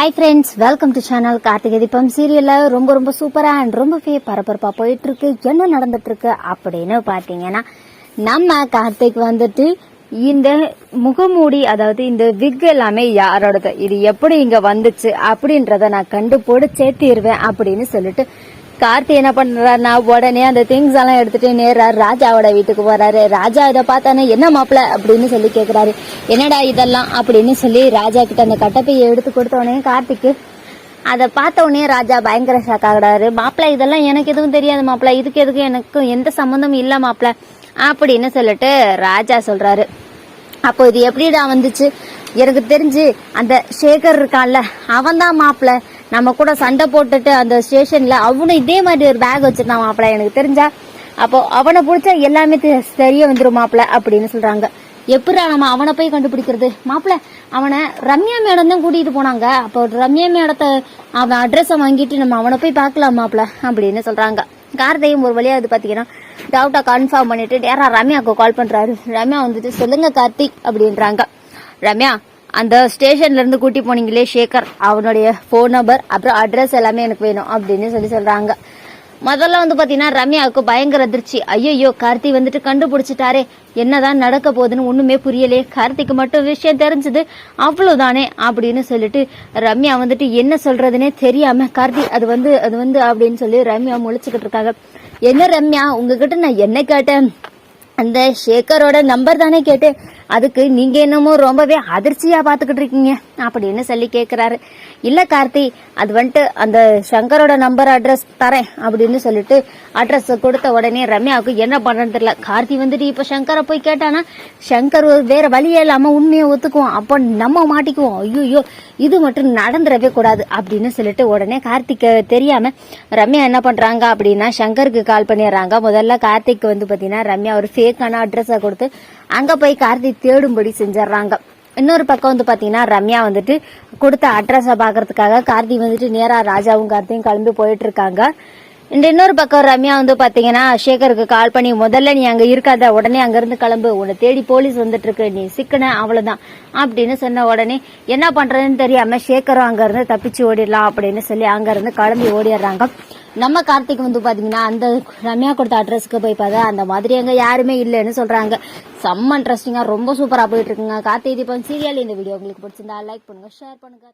Hi friends, welcome to channel Karthigai Deepam. சீரியல்ல ரொம்ப சூப்பரா அண்ட் ரொம்பவே பரபரப்பா போயிட்டு இருக்கு. என்ன நடந்துட்டு இருக்கு அப்படின்னு பாத்தீங்கன்னா, நம்ம கார்த்திக் வந்துட்டு இந்த முகமூடி, அதாவது இந்த விக் எல்லாமே யாரோடது, இது எப்படி இங்க வந்துச்சு அப்படின்றத நான் கண்டுபிடிச்சே தீர்வேன் அப்படின்னு சொல்லிட்டு கார்த்தி என்ன பண்றாருன்னா, உடனே அந்த திங்ஸ் எல்லாம் எடுத்துட்டு நேரா ராஜாவோட வீட்டுக்கு போறாரு. ராஜா இதை பார்த்தானே, என்ன மாப்பிள்ள அப்படின்னு சொல்லி கேக்குறாரு. என்னடா இதெல்லாம் அப்படின்னு சொல்லி ராஜா கிட்ட அந்த கட்டப்பையை எடுத்து கொடுத்த உடனே கார்த்திக்கு அதை பார்த்த உடனே ராஜா பயங்கர ஷாக் ஆகுறாரு. மாப்பிள்ள இதெல்லாம் எனக்கு எதுவும் தெரியாது மாப்பிள்ள, இதுக்கு எதுக்கும் எனக்கும் எந்த சம்மந்தமும் இல்ல மாப்பிள்ள அப்படின்னு சொல்லிட்டு ராஜா சொல்றாரு. அப்போ இது எப்படிடா வந்துச்சு? எனக்கு தெரிஞ்சு அந்த சேகர் இருக்கான்ல, அவன் தான் மாப்பிள்ள, நம்ம கூட சண்டை போட்டுட்டு அந்த ஸ்டேஷன்ல அவனும் இதே மாதிரி ஒரு பேக் வச்சிருந்தான் மாப்பிள்ள, எனக்கு தெரிஞ்சா. அப்போ அவனை பிடிச்சா எல்லாமே தெரிய வந்துரும் மாப்பிள்ள அப்படின்னு சொல்றாங்க. எப்படா நம்ம அவனை போய் கண்டுபிடிக்கிறது மாப்பிள்ள? அவனை ரம்யா மேடம் தான் கூட்டிட்டு போனாங்க. அப்போ ரம்யா மேடத்தை அவன் அட்ரஸை வாங்கிட்டு நம்ம அவனை போய் பார்க்கலாம் மாப்பிள்ள அப்படின்னு சொல்றாங்க. கார்த்தியும் ஒரு வழியா அது பாத்தீங்கன்னா டவுட்டா கன்ஃபார்ம் பண்ணிட்டு நேரா ரம்யாவுக்கு கால் பண்றாரு. ரம்யா வந்துட்டு சொல்லுங்க கார்த்திக் அப்படின்றாங்க. ரம்யா, அந்த ஸ்டேஷன்ல இருந்து கூட்டி போனீங்களே சேகர், அவனுடைய போன் நம்பர் அப்புறம் அட்ரஸ் எல்லாமே எனக்கு வேணும் அப்படின்னு சொல்றாங்க. முதல்ல வந்து பாத்தீங்கன்னா ரம்யாவுக்கு பயங்கர அதிர்ச்சி. ஐயோ, கார்த்தி வந்துட்டு கண்டுபிடிச்சிட்டாரே, என்னதான் நடக்க போகுதுன்னு ஒண்ணுமே புரியலே, கார்த்திக்கு மட்டும் விஷயம் தெரிஞ்சது அவ்வளவுதானே அப்படின்னு சொல்லிட்டு ரம்யா வந்துட்டு என்ன சொல்றதுன்னே தெரியாம கார்த்தி அது வந்து அப்படின்னு சொல்லி ரம்யா முழிச்சுக்கிட்டு இருக்காங்க. என்ன ரம்யா, உங்ககிட்ட நான் என்ன கேட்டேன்? அந்த சேகரோட நம்பர் தானே கேட்டேன், அதுக்கு நீங்க என்னமோ ரொம்பவே அதிர்ச்சியா பாத்துக்கிட்டு இருக்கீங்க அப்படின்னு சொல்லி கேக்குறாரு. இல்ல கார்த்தி, அது வந்துட்டு அந்த சங்கரோட நம்பர் அட்ரஸ் தரேன் அப்படின்னு சொல்லிட்டு அட்ரஸ் கொடுத்த உடனே ரம்யாவுக்கு என்ன பண்றதுன்னு தெரியல. கார்த்தி வந்துட்டு இப்ப சங்கரை போய் கேட்டானா சங்கர் வேற வழியே இல்லாம உண்மையை ஒத்துக்குவோம், அப்போ நம்ம மாட்டிக்குவோம். ஐயோ, இது மட்டும் நடந்துடவே கூடாது அப்படின்னு சொல்லிட்டு உடனே கார்த்திக்கு தெரியாம ரம்யா என்ன பண்றாங்க அப்படின்னா சங்கருக்கு கால் பண்ணிடுறாங்க. முதல்ல கார்த்திக் வந்து பாத்தீங்கன்னா ரம்யா ஒரு ஃபேக்கான அட்ரஸை கொடுத்து அங்க போய் கார்த்திக் தேடும்படி செஞ்சிடறாங்க. இன்னொரு பக்கம் வந்து பாத்தீங்கன்னா ரம்யா வந்துட்டு கொடுத்த அட்ரஸ பாக்குறதுக்காக கார்த்தி வந்துட்டு நேரா ராஜாவும் கார்த்தியும் கிளம்பி போயிட்டு இருக்காங்க. இன்னொரு பக்கம் ரம்யா வந்து பாத்தீங்கன்னா சேகருக்கு கால் பண்ணி, முதல்ல நீ அங்க இருக்காத, உடனே அங்க இருந்து கிளம்பு, உன்னை தேடி போலீஸ் வந்துட்டு இருக்கு, நீ சிக்கன அவ்வளவுதான் அப்படின்னு சொன்ன உடனே என்ன பண்றதுன்னு தெரியாம சேகரும் அங்க இருந்து தப்பிச்சு ஓடிடலாம் அப்படின்னு சொல்லி அங்க இருந்து கிளம்பி ஓடிடுறாங்க. நம்ம கார்த்திக் வந்து பாத்தீங்கன்னா அந்த ரம்யா கொடுத்த அட்ரஸ்க்கு போய் பார்த்தா அந்த மாதிரி அங்க யாருமே இல்லைன்னு சொல்றாங்க. செம்ம இன்ட்ரெஸ்டிங்கா ரொம்ப சூப்பரா போயிட்டு இருக்குங்க கார்த்திகை தீபம் சீரியல். இந்த வீடியோ உங்களுக்கு பிடிச்சிருந்தா லைக் பண்ணுங்க, ஷேர் பண்ணுங்க.